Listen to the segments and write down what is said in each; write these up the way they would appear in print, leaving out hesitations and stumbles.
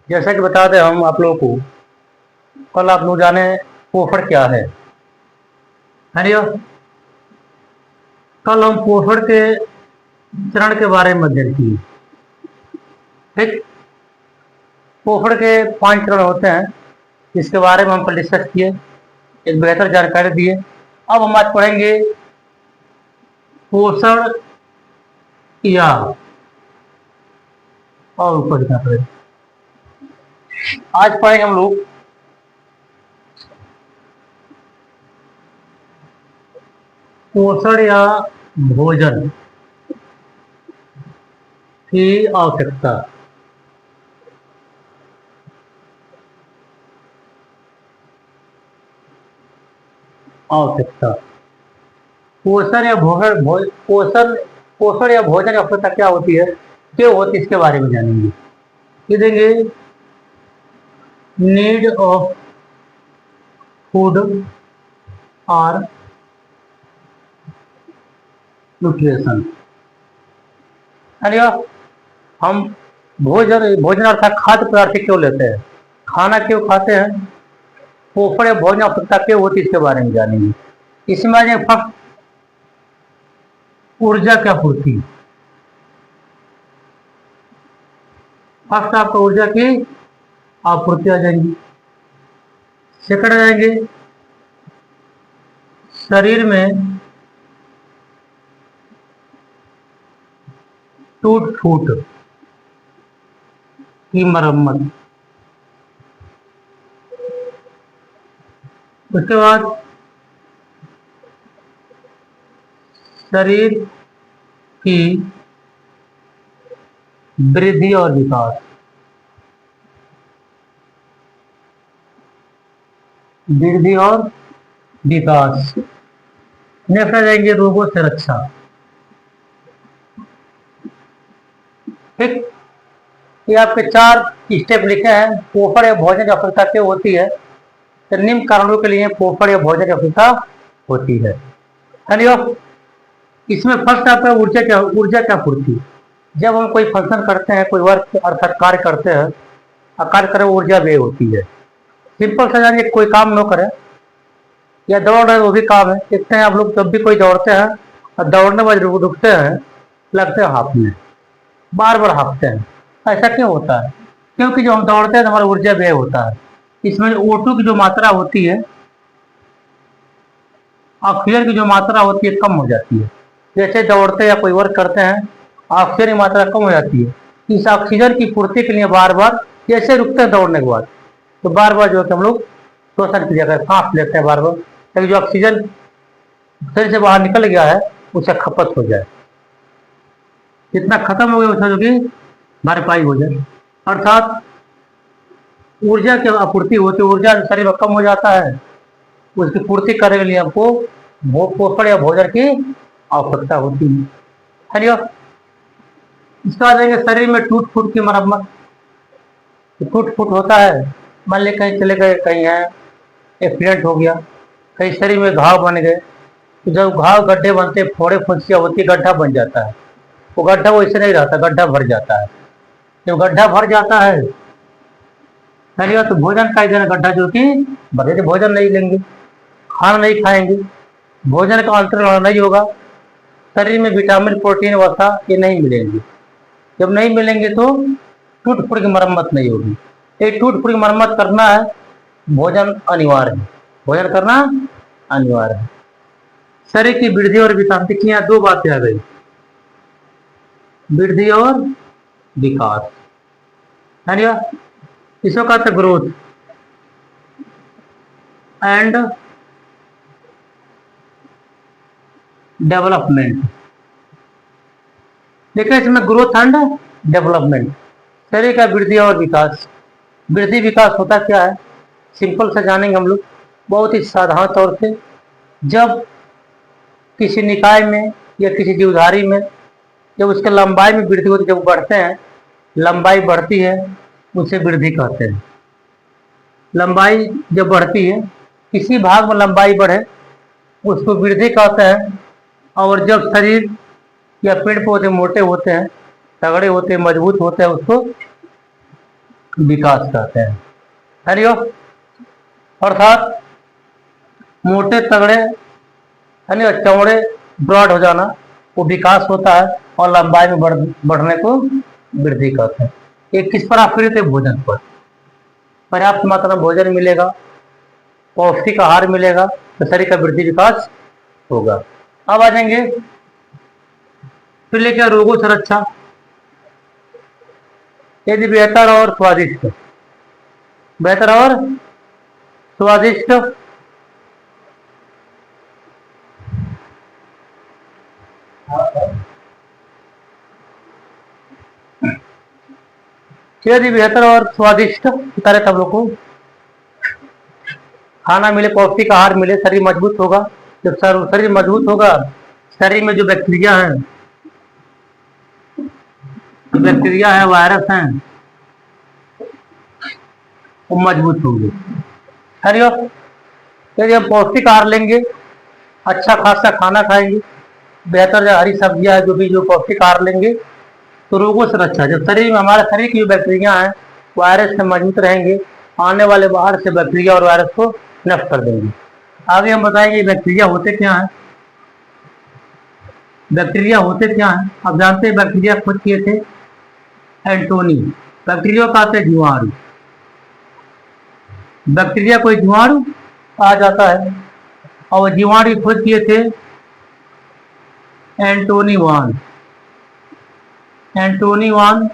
जैसा कि बता दें हम आप लोगों को, कल आप लोग जाने पोषण क्या है ना। कल हम पोषण के चरण के बारे में अध्ययन किए। ठीक, पोषण के 5 चरण होते हैं, इसके बारे में हम कल डिस्कस किए, एक बेहतर जानकारी दिए। अब हम आज पढ़ेंगे पोषण या, और ऊपर लिखना पड़ेगा। आज पढ़ेंगे हम लोग पोषण या भोजन की आवश्यकता। आवश्यकता पोषण या भोजन पोषण या भोजन की आवश्यकता क्या होती है, क्यों होती है, इसके बारे में जानेंगे। ये देंगे नीड ऑफ फूड और न्यूट्रिशन। हम भोजन अर्थात खाद्य पदार्थ क्यों लेते हैं, खाना क्यों खाते हैं, पोषण या भोजन आवश्यकता क्यों होती है, इसके बारे में जानेंगे। इसमें आ जाए फर्स्ट, ऊर्जा क्या पूर्ति। फर्स्ट आपको ऊर्जा की आपूर्ति आ जाएंगी। सेकंड आ जाएंगे शरीर में टूट फूट की मरम्मत। उसके बाद शरीर की वृद्धि और विकास। वृद्धि और विकास। नेक्स्ट आ जाएंगे रोगों से रक्षा। ठीक, ये आपके 4 स्टेप लिखे हैं। पोषण या भोजन की आवश्यकता क्यों होती है, तो निम्न कारणों के लिए पोषण या भोजन की आवश्यकता होती है। इसमें फर्स्ट आता है ऊर्जा क्या पूर्ति। जब हम कोई फंक्शन करते हैं, कोई वर्क अर्थात कार्य करते हैं, कार्य करें, ऊर्जा व्यय होती है। सिंपल सा जानिए, कोई काम न करें या दौड़ रहे वो भी काम है। देखते हैं आप लोग, जब भी कोई दौड़ते हैं और दौड़ने बाद रुकते हैं, लगते हैं हाँफने, बार बार हाँफते हैं। ऐसा क्यों होता है, क्योंकि जो हम दौड़ते हैं तो हमारा ऊर्जा व्यय होता है। इसमें O2 की जो मात्रा होती है, ऑक्सीजन की जो मात्रा होती है, कम हो जाती है। जैसे दौड़ते या कोई वर्क करते हैं, ऑक्सीजन की मात्रा कम हो जाती है। इस ऑक्सीजन की पूर्ति के लिए बार बार, जैसे रुकते हैं दौड़ने के बाद, तो बार बार जो है हम लोग श्वसन क्रिया कर सांस लेते हैं बार बार, ताकि जो ऑक्सीजन शरीर से बाहर निकल गया है उसे खपत हो जाए, जितना खत्म हो गया उसका जो कि भरपाई हो जाए। अर्थात ऊर्जा की आपूर्ति होती है। ऊर्जा शरीर में कम हो जाता है, उसकी पूर्ति करने के लिए हमको पोषण या भोजन की आवश्यकता होती है। इसका आ जाएंगे शरीर में टूट फूट की मरम्मत। टूट फूट होता है, मान ली कहीं चले गए, कहीं है एक्सीडेंट हो गया, कहीं शरीर में घाव बन गए, तो जब घाव गड्ढे बनते, फोड़े फुंसियाँ होती, गड्ढा बन जाता है। वो गड्ढा वैसे नहीं रहता, गड्ढा भर जाता है। जब गड्ढा भर जाता है तो भोजन का इधर गड्ढा जो कि भरे, भोजन नहीं लेंगे, खाना नहीं खाएंगे, भोजन का अंतरण नहीं होगा, शरीर में विटामिन प्रोटीन वसा ये नहीं मिलेंगे। जब नहीं मिलेंगे तो टूट फूट की मरम्मत नहीं होगी। ये टूट फूट की मरम्मत करना है, भोजन अनिवार्य है। भोजन करना अनिवार्य है। शरीर की वृद्धि और विकास। देखिए यहाँ 2 बातें आ गई, वृद्धि और विकास, है ना। इसको कहते हैं ग्रोथ एंड डेवलपमेंट। देखिए इसमें ग्रोथ एंड डेवलपमेंट, शरीर का वृद्धि और विकास। वृद्धि विकास होता क्या है, सिंपल से जानेंगे हम लोग, बहुत ही साधारण तौर से। जब किसी निकाय में या किसी जीवधारी में जब उसके लंबाई में वृद्धि होती है, जब बढ़ते हैं, लंबाई बढ़ती है, उसे वृद्धि कहते हैं। लंबाई जब बढ़ती है, किसी भाग में लंबाई बढ़े, उसको वृद्धि कहते हैं। और जब शरीर या पेड़ पौधे मोटे होते हैं, तगड़े होते हैं, मजबूत होते हैं, उसको विकास कहते हैं। है नहीं हो? अर्थात मोटे तगड़े यानी चौड़े ब्रॉड हो जाना वो विकास होता है, और लंबाई में बढ़ने को वृद्धि कहते हैं। ये किस पर आश्रित है? भोजन पर। पर्याप्त मात्रा में भोजन मिलेगा, पौष्टिक आहार मिलेगा, तो शरीर का वृद्धि विकास होगा। अब आ जाएंगे फिर लेकर रोगों से रक्षा। यदि बेहतर और स्वादिष्ट, बेहतर और स्वादिष्ट यदि बेहतर और स्वादिष्ट तरह तब लोग को खाना मिले, पौष्टिक आहार मिले, शरीर मजबूत होगा। जब शरीर मजबूत होगा, शरीर में जो बैक्टीरिया है, वायरस हैं, वो मजबूत होंगे। हरिओ, यदि हम पौष्टिक आहार लेंगे, अच्छा खासा खाना खाएंगे, बेहतर जो हरी सब्जियां जो भी जो पौष्टिक आहार लेंगे, तो रोगों से रक्षा। जब शरीर में हमारे शरीर की जो बैक्टीरिया हैं, वायरस से मजबूत रहेंगे, आने वाले बाहर से बैक्टीरिया और वायरस को नष्ट कर देंगे। आगे हम बताएंगे बैक्टीरिया होते क्या हैं। बैक्टीरिया होते क्या हैं? आप जानते हैं बैक्टीरिया खोज किए थे एंटोनी। बैक्टीरिया का आते जीवाणु। बैक्टीरिया कोई जीवाणु आ जाता है, और जीवाणु खोज किए थे एंटोनी वान। एंटोनी वान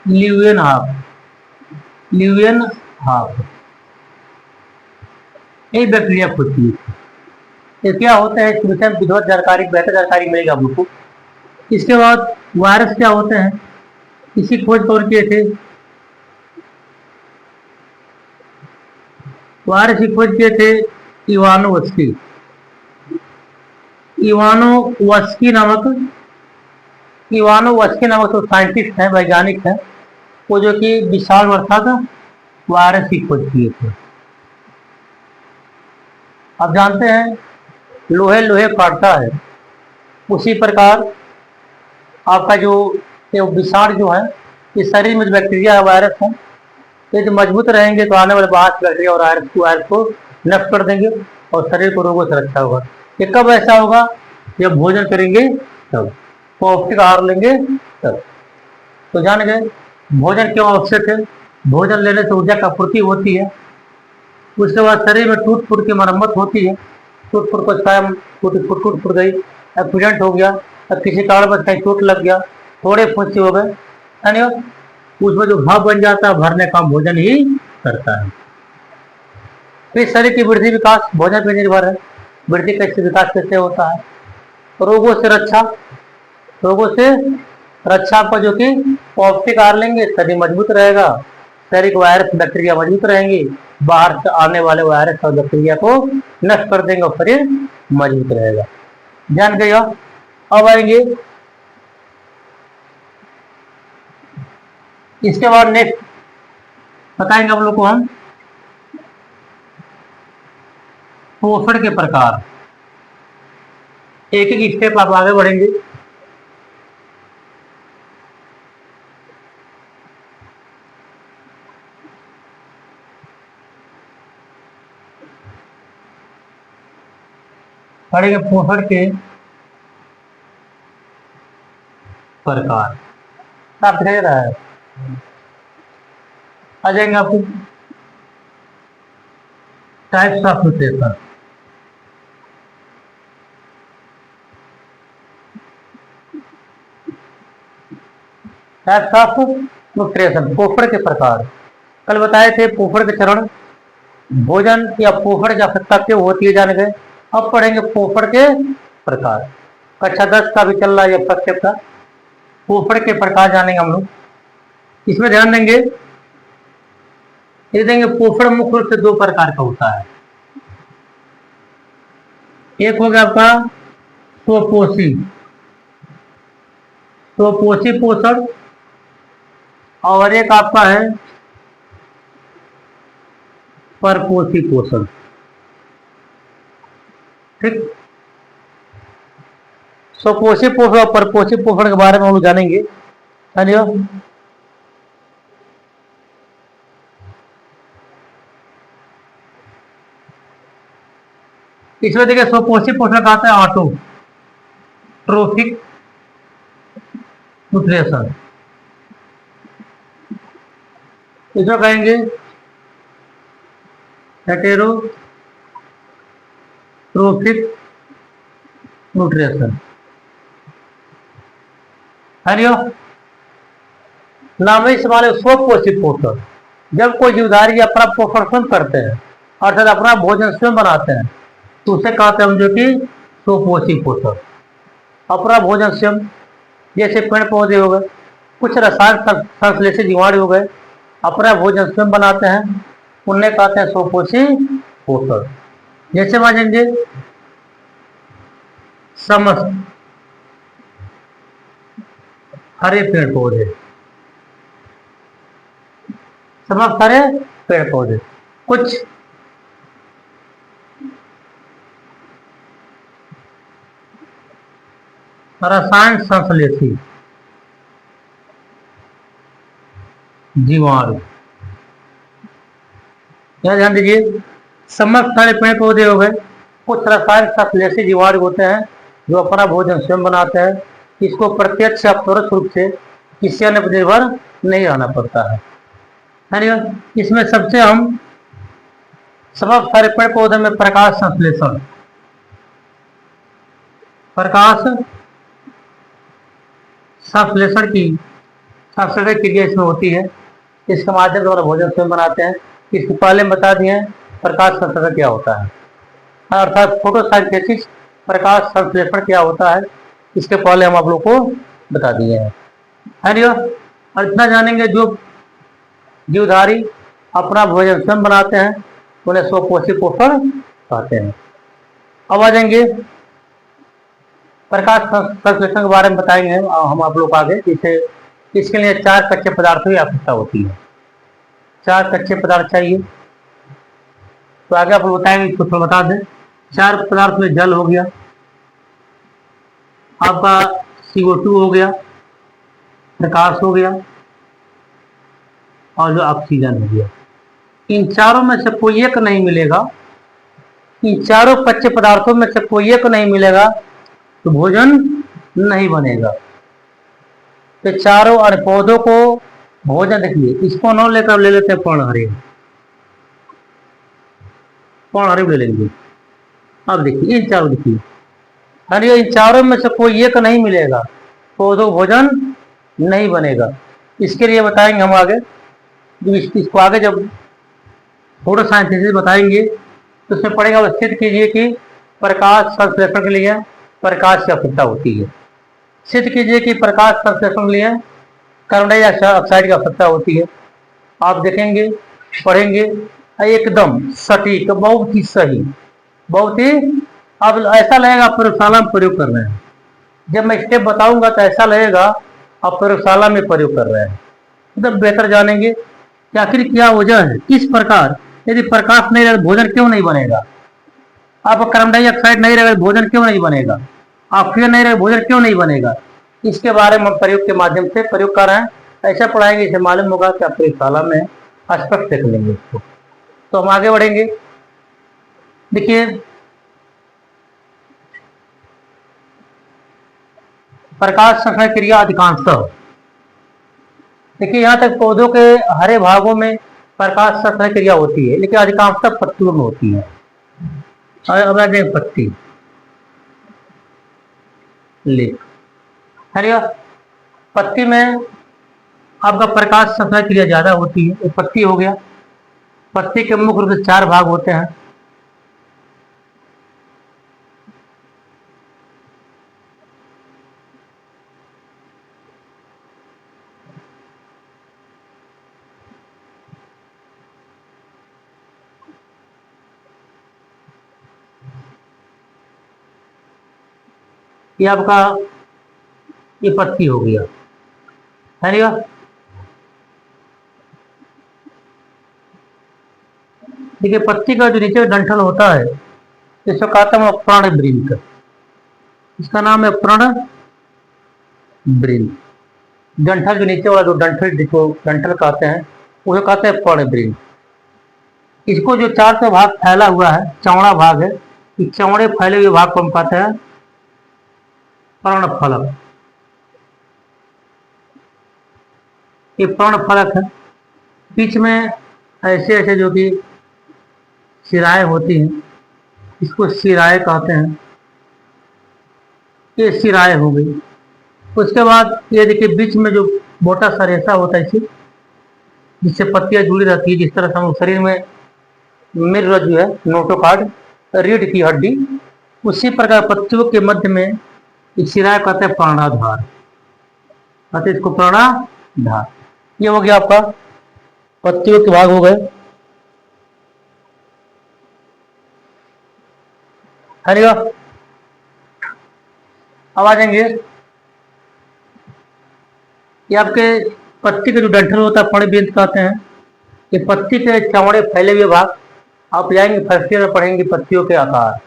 ल्यूएन हाफ। ल्यूएन हाफ ये बैक्टीरिया खोज किए थे। ये क्या होता है, इस विषय में विधिवत जानकारी, बेहतर जानकारी मिलेगी आप लोग को। इसके बाद वायरस क्या होते हैं, इसी खोज कौन किए थे? वायरस की खोज किए थे इवानोवस्की। इवानोवस्की नामक तो साइंटिस्ट है, वैज्ञानिक है, वो जो कि विशाल अर्थात वायरस की खोज किए थे। आप जानते हैं लोहे लोहे काटता है, उसी प्रकार आपका जो ये विषाणु जो है, इस शरीर में जो बैक्टीरिया है, वायरस है, ये जो मजबूत रहेंगे तो आने वाले बाहर बैक्टीरिया और वायरस को नष्ट कर देंगे, और शरीर को रोगों से रक्षा होगा। ये कब ऐसा होगा? जब भोजन करेंगे तब, पौष्टिक आहार लेंगे तब। तो जान गए भोजन क्यों आवश्यक है। भोजन लेने से ऊर्जा का पूर्ति होती है, उसके बाद शरीर में टूट फूट की मरम्मत होती है। टूट फूट को टूट फूट गई, एक्सीडेंट हो गया, अब किसी कारण बस कहीं चोट लग गया, थोड़े फुंसी हो गए, है नहीं, उसमें जो घाव बन जाता है, भरने का भोजन ही करता है। फिर शरीर की वृद्धि विकास भोजन पर निर्भर है। वृद्धि कैसे, विकास कैसे होता है? रोगों से रक्षा। रोगों से रक्षा पर जो कि पौष्टिक आहार लेंगे, शरीर मजबूत रहेगा, शरीर के वायरस बैक्टीरिया मजबूत रहेंगे, बाहर से आने वाले वायरस और बैक्टीरिया को नष्ट कर देंगे, और शरीर मजबूत रहेगा। जान गए? अब आएंगे इसके बाद नेक्स्ट बताएंगे हम लोग को हम पोषण के प्रकार। एक एक स्टेप आप आगे बढ़ेंगे। पढ़ेंगे पोषण के प्रकार। आप दिखाई रहा है, आ जाएंगे आपको types of nutrition. Types of nutrition, पोषण के प्रकार। कल बताए थे पोषण के चरण, भोजन या पोषण की आवश्यकता क्यों होती है, जान गए। अब पढ़ेंगे पोषण के प्रकार। कक्षा 10 का भी चल रहा है अब तक का, पोषण के प्रकार जानेंगे हम लोग। इसमें ध्यान देंगे, ये देंगे पोषण मुख्य रूप से दो प्रकार का होता है। एक हो गया आपका स्वपोषी, स्वपोषी पोषण, और एक आपका है परपोषी पोषण। ठीक, स्वपोषी पोषण और परपोषी पोषण के बारे में हम लोग जानेंगे। हाँ जी, इसमें देखिए स्वपोषी पोषण कहते हैं ऑटो ट्रोफिक न्यूट्रिशन, इसमें कहेंगे हेटेरो ट्रोफिक न्यूट्रिशन। हरियो नाम ही सवाल स्वपोषी पोषण, जब कोई जीवधारी अपना पोषण स्वयं करते हैं अर्थात अपना भोजन स्वयं बनाते हैं तो उसे कहते हैं हम जो कि स्वपोषी पोषण। अपना भोजन स्वयं, जैसे पेड़ पौधे हो गए, कुछ रसायन संश्लेषित जीवाणु हो गए, अपना भोजन स्वयं बनाते हैं, उन्हें कहते हैं स्वपोषी पोषण। जैसे मानेंगे समस्त हरे पेड़ पौधे, समस्त हरे पेड़ पौधे, कुछ रसायन संश्लेषित जीवाणु, यह ध्यान दीजिए, समस्त सारे पेड़ पौधे हो गए, कुछ रसायन संश्लेषित जीवाणु होते हैं जो अपना भोजन स्वयं बनाते हैं, इसको प्रत्यक्ष या परोक्ष रूप से किसी अन्य पर निर्भर नहीं रहना पड़ता है। इसमें सबसे हम समस्त सारे पेड़ पौधे में प्रकाश संश्लेषण, प्रकाश संश्लेषण की संश्लेषण क्रिया इसमें होती है, इसके माध्यम से हमारा भोजन स्वयं बनाते हैं। इसको पहले बता दिए प्रकाश संश्लेषण क्या होता है, अर्थात फोटोसिंथेसिस प्रकाश संश्लेषण क्या होता है, इसके पहले हम आप लोग को बता दिए हैं। और इतना जानेंगे, जो जीवधारी अपना भोजन स्वयं बनाते हैं उन्हें स्वपोषी पोषण कहते हैं। अब आ जाएंगे प्रकाश संश्लेषण के बारे में बताएंगे हम आप लोग आगे। इसे इसके लिए 4 कच्चे पदार्थों की आवश्यकता होती है, 4 कच्चे पदार्थ चाहिए। तो आगे आप लोग बताएंगे, कुछ बता दें। 4 पदार्थ में जल हो गया, आपका CO2 हो गया, प्रकाश हो गया और जो ऑक्सीजन हो गया। इन चारों में से कोई एक नहीं मिलेगा, इन चारों कच्चे पदार्थों में से कोई एक नहीं मिलेगा तो भोजन नहीं बनेगा। तो चारों और पौधों को भोजन, देखिए इसको न लेकर ले लेते हैं पर्णहरित, पर्णहरित ले लेंगे। अब देखिए इन चारों, देखिए अरे इन चारों में से कोई एक नहीं मिलेगा, पौधों भोजन नहीं बनेगा। इसके लिए बताएंगे हम आगे, इसको आगे जब फोटोसिंथेसिस बताएंगे तो उसमें पढ़ेगा, सिद्ध कीजिए कि प्रकाश संश्लेषण के लिए प्रकाश की आवश्यकता होती है। सिद्ध कीजिए कि प्रकाश संश्लेषण के लिए कार्बन डाइऑक्साइड की आवश्यकता होती है। आप देखेंगे, पढ़ेंगे, एकदम सटीक, बहुत ही सही, बहुत ही, अब ऐसा लगेगा आप प्रयोगशाला में प्रयोग कर रहे हैं। जब मैं स्टेप बताऊंगा तो ऐसा लगेगा आप प्रयोगशाला में प्रयोग कर रहे हैं, मतलब बेहतर जानेंगे कि आखिर क्या वजह है, किस प्रकार, यदि प्रकाश नहीं रहे भोजन क्यों नहीं बनेगा, आपका कार्बन डाइऑक्साइड नहीं रहे भोजन क्यों नहीं बनेगा, ऑक्सीजन नहीं रहे भोजन क्यों नहीं बनेगा। इसके बारे में हम प्रयोग के माध्यम से प्रयोग कर रहे हैं, ऐसा पढ़ाएंगे, इसे मालूम होगा कि आप प्रयोगशाला में स्पष्ट देख लेंगे इसको। तो हम आगे बढ़ेंगे। देखिए प्रकाश संश्लेषण क्रिया अधिकांशतः, देखिए यहाँ तक पौधों के हरे भागों में प्रकाश संश्लेषण क्रिया होती है, लेकिन अधिकांशतः पत्तियों में होती है। अब आ जाए पत्ती, पत्ती में आपका प्रकाश संश्लेषण क्रिया ज्यादा होती है। पत्ती हो गया, पत्ती के मुख्य रूप से 4 भाग होते हैं। ये आपका ये पत्ती हो गया, है ना। देखिए पत्ती का जो नीचे डंठल होता है इसको कहते हैं प्राणवृंत, इसका नाम है प्रण ब्रिन। डंठल जो नीचे वाला जो डंठल जिसको डंठल कहते हैं उसे कहते हैं पर्ण ब्रिन। इसको जो चार से भाग फैला हुआ है, चौड़ा भाग है, इस चौड़े फैले हुए भाग को हम कहते हैं पर्णफलक। ये पर्णफलक है। बीच में ऐसे ऐसे जो कि शिराएं होती हैं, इसको शिराएं कहते हैं। ये शिराएं हो गई। उसके बाद ये देखिए बीच में जो मोटा सा रेशा होता है इसे, जिससे पत्तियां जुड़ी रहती है, जिस तरह से हम शरीर में मिर्र जो है नोटोकार्ड रीढ़ की हड्डी, उसी प्रकार पत्तियों के मध्य में इस शिरा कहते हैं प्राणाधार, कहते इसको प्राणाधार। ये हो गया आपका पत्तियों के भाग हो गए, है ना। अब आ जाएंगे ये आपके पत्ती का जो डंठल होता है पर्णबिंद कहते हैं। ये पत्ती के चौड़े फैले हुए भाग, आप जाएंगे फर्स्ट ईयर में पढ़ेंगे पत्तियों के आकार।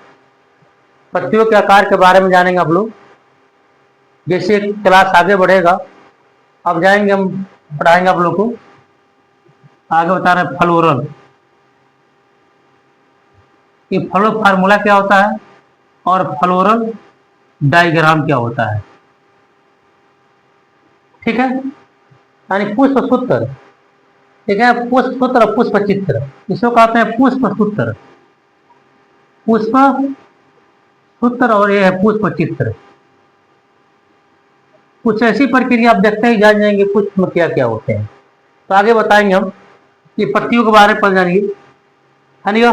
पत्तियों के आकार के बारे में जानेंगे आप लोग, जैसे क्लास आगे बढ़ेगा अब जाएंगे हम पढ़ाएंगे आप लोग को। आगे बता रहे हैं फ्लोरल। ये फ्लो फार्मूला क्या होता है और फ्लोरल डायग्राम क्या होता है, ठीक है। यानी पुष्प सूत्र, ठीक है, पुष्प सूत्र और पुष्प चित्र, इसको कहते हैं पुष्प सूत्र, पुष्प सूत्र, और यह है पुष्प चित्र। कुछ ऐसी प्रक्रिया आप देखते ही जान जाएंगे पुष्प में क्या क्या होते हैं। तो आगे बताएंगे हम ये पत्तियों के बारे में पढ़ जाएंगे, है नहीं।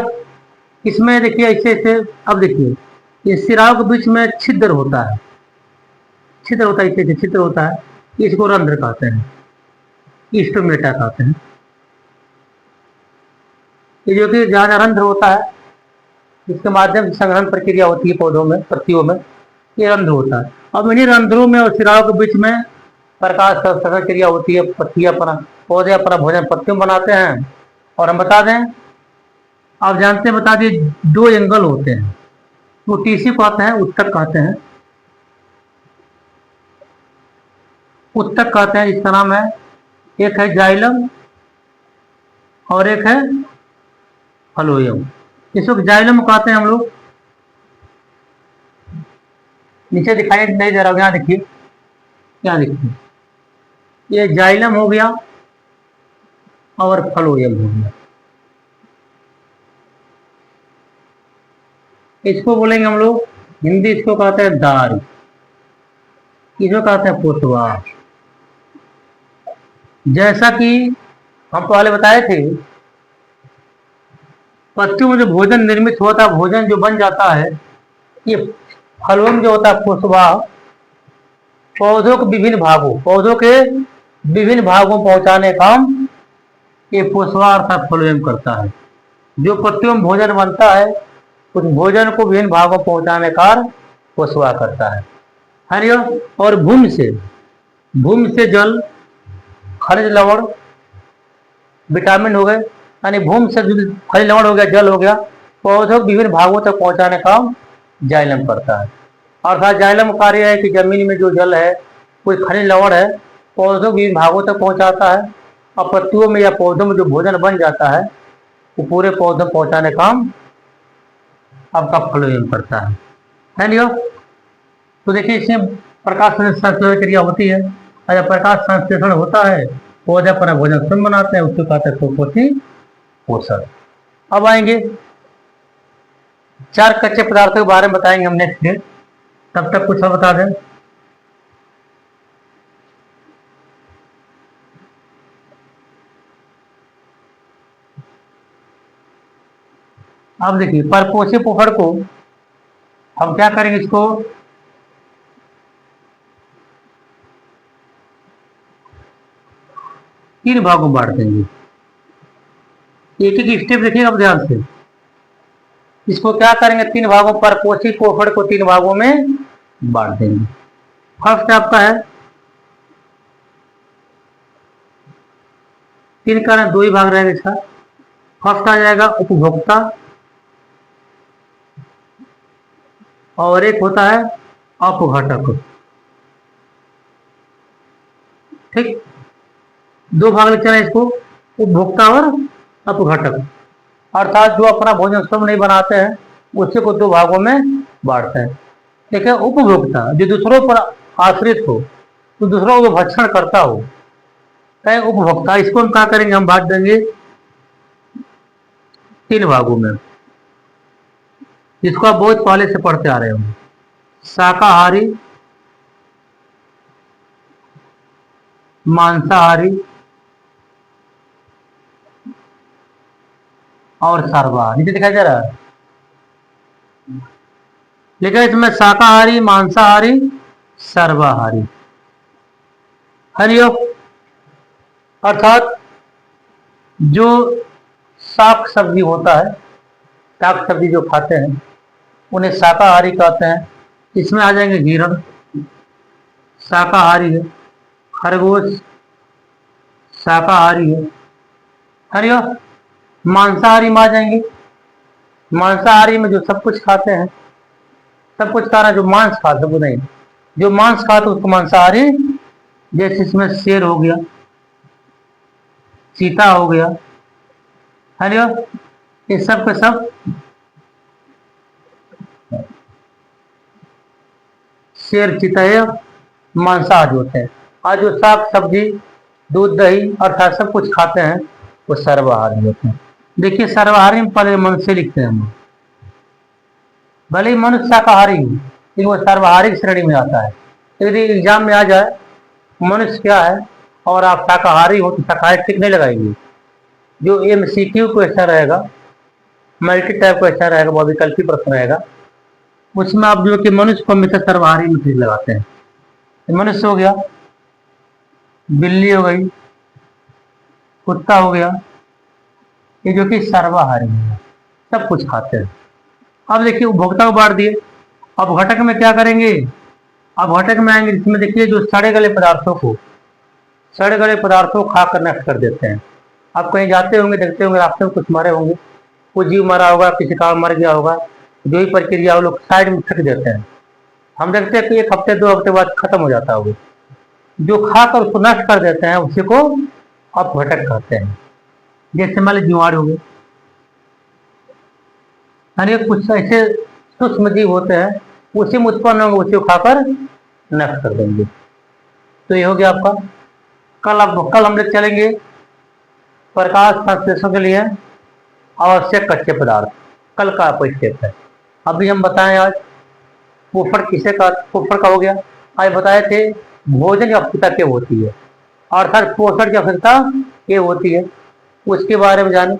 इसमें देखिए ऐसे ऐसे, अब देखिए ये सिराओं के बीच में छिद्र होता है, छिद्र होता है, ऐसे छिद्र होता है, इसको रंध्र कहते हैं, स्टोमेटा कहते हैं। ये जो कि जहाँ रंध्र होता है इसके माध्यम से संग्रहण प्रक्रिया होती है पौधों में, पत्तियों में, ये रंध्र होता है। अब इन्हीं रंध्रों में और सिराओं के बीच में प्रकाश संश्लेषण क्रिया होती है। पत्तियां अपना पौधे अपना भोजन पत्तियों बनाते हैं। और हम बता दें, आप जानते हैं, बता दिए, दो एंगल होते हैं, वो टीसी कहते हैं, उत्तक कहते हैं, उत्तक कहते हैं, इसका नाम है, एक है जाइलम और एक है फलोयम। इसको जाइलम कहते हैं हम लोग, नीचे दिखाई नहीं दे रहा होगा, यहाँ देखिए, यहाँ देखिए, ये जाइलम हो गया और फलोयम हो गया। इसको बोलेंगे हम लोग हिंदी, इसको कहते हैं दार, इसको कहते हैं पोतवार। जैसा कि हम पहले बताए थे, पत्तियों में जो भोजन निर्मित होता है, भोजन जो बन जाता है, ये फलों जो होता है पोषवा, पौधों के विभिन्न भागों, पौधों के विभिन्न भागों पहुंचाने का काम ये पोषवा अर्थात फलोयम करता है। जो पत्तियों में भोजन बनता है उस भोजन को विभिन्न भागों पहुंचाने का पोषवा करता है ना। और भूमि से जल, खनिज लवण, विटामिन हो गए, यानी भूमि से खनिज लवण हो गया, जल हो गया, पौधों के विभिन्न भागों तक पहुंचाने का जाइलम करता है। अर्थात जाइलम कार्य है कि जमीन में जो जल है, कोई खनिज लवण है, पौधों के विभिन्न भागों तक पहुंचाता है, और पत्तियों में या पौधों में जो भोजन बन जाता है वो पूरे पौधों पहुंचाने का काम आपका फ्लोएम करता है नहीं। तो देखिए इसमें प्रकाश संश्लेषण क्रिया होती है, और जब प्रकाश संश्लेषण होता है पौधे अपना भोजन स्वयं बनाते हैं, उसको कहते हैं पोषी पोषण। अब आएंगे चार कच्चे पदार्थों के बारे में बताएंगे हम नेक्स्ट डे, तब तक कुछ और बता दें। अब देखिए परपोषी पोषण को हम क्या करेंगे, इसको तीन भागों में बांट देंगे। एक एक स्टेप देखिएगा अब ध्यान से। इसको क्या करेंगे, तीन भागों पर पोषी पोषण को तीन भागों में बांट देंगे। फर्स्ट आपका है, तीन का दो ही भाग रहेगा इसका। फर्स्ट आ जाएगा उपभोक्ता, और एक होता है अपघटक। ठीक, दो भाग लिखते हैं इसको, उपभोक्ता और अपघटक। अर्थात जो अपना भोजन स्वयं नहीं बनाते हैं उसी को दो भागों में बांटते हैं। ठीक है, उपभोक्ता जो दूसरों पर आश्रित हो, तो दूसरों को भक्षण करता हो, है उपभोक्ता। इसको हम क्या करेंगे, हम बांट देंगे तीन भागों में, जिसको आप बहुत पहले से पढ़ते आ रहे होंगे। शाकाहारी, मांसाहारी और सर्वाहारी। नीचे दिखाई दे रहा है, लिखा है इसमें शाकाहारी, मांसाहारी, सर्वाहारी। हरिओ, अर्थात जो शाक सब्जी होता है, शाक सब्जी जो खाते हैं उन्हें शाकाहारी कहते हैं। इसमें आ जाएंगे हिरण, शाकाहारी है। खरगोश शाकाहारी है। हरिओ, मांसाहारी में आ जाएंगे। मांसाहारी में जो सब कुछ खाते हैं, सब कुछ खाना, जो मांस खाते वो नहीं, जो मांस खाते उसको मांसाहारी। जैसे इसमें शेर हो गया, चीता हो गया, है ना, ये सब के सब शेर, चीता ये मांसाहारी होते हैं। और जो साग सब्जी, दूध, दही अर्थात सब कुछ खाते हैं वो सर्वाहारी होते हैं। देखिए, सर्वाहारी में पहले मनुष्य लिखते हैं हम, भले ही मनुष्य शाकाहारी हो लेकिन वो सर्वाहारी श्रेणी में आता है। यदि एग्जाम में आ जाए मनुष्य क्या है और आप शाकाहारी हो तो शाकाहारी टिक नहीं लगाएंगे। जो MCQ क्वेश्चन रहेगा, मल्टी टाइप क्वेश्चन रहेगा, वो विकल्पी प्रश्न रहेगा, उसमें आप जो कि मनुष्य को हमेशा सर्वाहारी में टिक लगाते हैं। मनुष्य हो गया, बिल्ली हो गई, कुत्ता हो गया, ये जो कि सर्वाहारी है, सब कुछ खाते हैं। अब देखिए, उपभोक्ता को बांट दिए। अब घटक में क्या करेंगे, अब घटक में आएंगे, इसमें देखिए जो सड़े गले पदार्थों को, सड़े गले पदार्थों को खाकर नष्ट कर देते हैं। आप कहीं जाते होंगे, देखते होंगे रास्ते में कुछ मरे होंगे, कुछ जीव मरा होगा, किसी का मर गया होगा, जो ही प्रक्रिया वो लोग साइड में फेंक देते हैं। हम देखते हैं कि एक हफ्ते दो हफ्ते बाद खत्म हो जाता होगा। जो खाकर उसको नष्ट कर देते हैं उसी को अपघटक कहते हैं। जैसे मान लीजिए जीवाणु हो गए, यानी कुछ ऐसे सूक्ष्म जीव होते हैं उसी में उत्पन्न होंगे, उसी को खाकर नष्ट कर देंगे। तो ये हो गया आपका। कल हम लोग चलेंगे प्रकाश संश्लेषण के लिए आवश्यक कच्चे पदार्थ। कल का आपको स्टेप है। अभी हम बताएं आज फूफड़ किसे का, फूफड़ का हो गया। आज बताए थे भोजन की आवश्यकता क्या होती है, अर्थात पोषण की आवश्यकता क्या होती है, उसके बारे में जाने।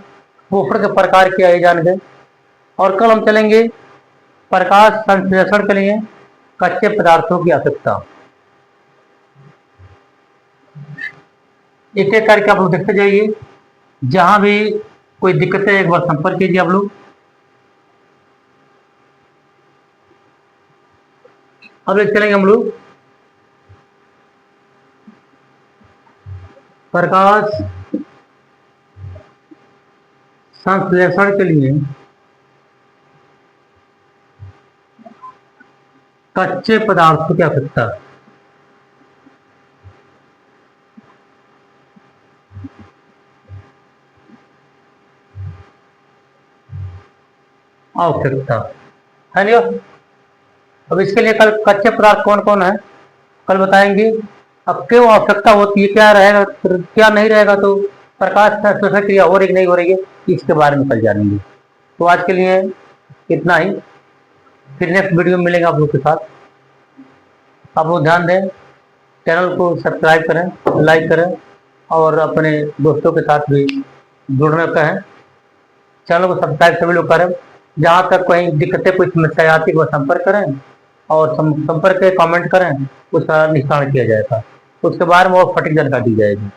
फूफड़ के प्रकार क्या है जान गए। और कल हम चलेंगे प्रकाश संश्लेषण के लिए कच्चे पदार्थों की आवश्यकता। एक एक करके आप लोग देखते जाइए, जहां भी कोई दिक्कत है एक बार संपर्क कीजिए आप लोग। अब एक चलेंगे हम लोग प्रकाश संश्लेषण के लिए कच्चे पदार्थों की आवश्यकता। आवश्यकता है नहीं। अब इसके लिए कल कच्चे पदार्थ कौन कौन है कल बताएंगे। अब क्यों आवश्यकता होती है, क्या रहेगा क्या नहीं रहेगा, तो प्रकाश संश्लेषण क्रिया हो रही नहीं हो रही है, इसके बारे में कल जानेंगे। तो आज के लिए इतना ही, फिर नेक्स्ट वीडियो में मिलेंगे आप लोग के साथ। आप लोग ध्यान दें, चैनल को सब्सक्राइब करें, लाइक करें और अपने दोस्तों के साथ भी जुड़ने कहें। चैनल को सब्सक्राइब सभी लोग करें। जहाँ तक कहीं दिक्कतें कोई समस्या आती है वो संपर्क करें और संपर्क के कमेंट करें, उसका निस्तारण किया जाएगा, उसके बारे में और सटीक जानकारी दी जाएगी।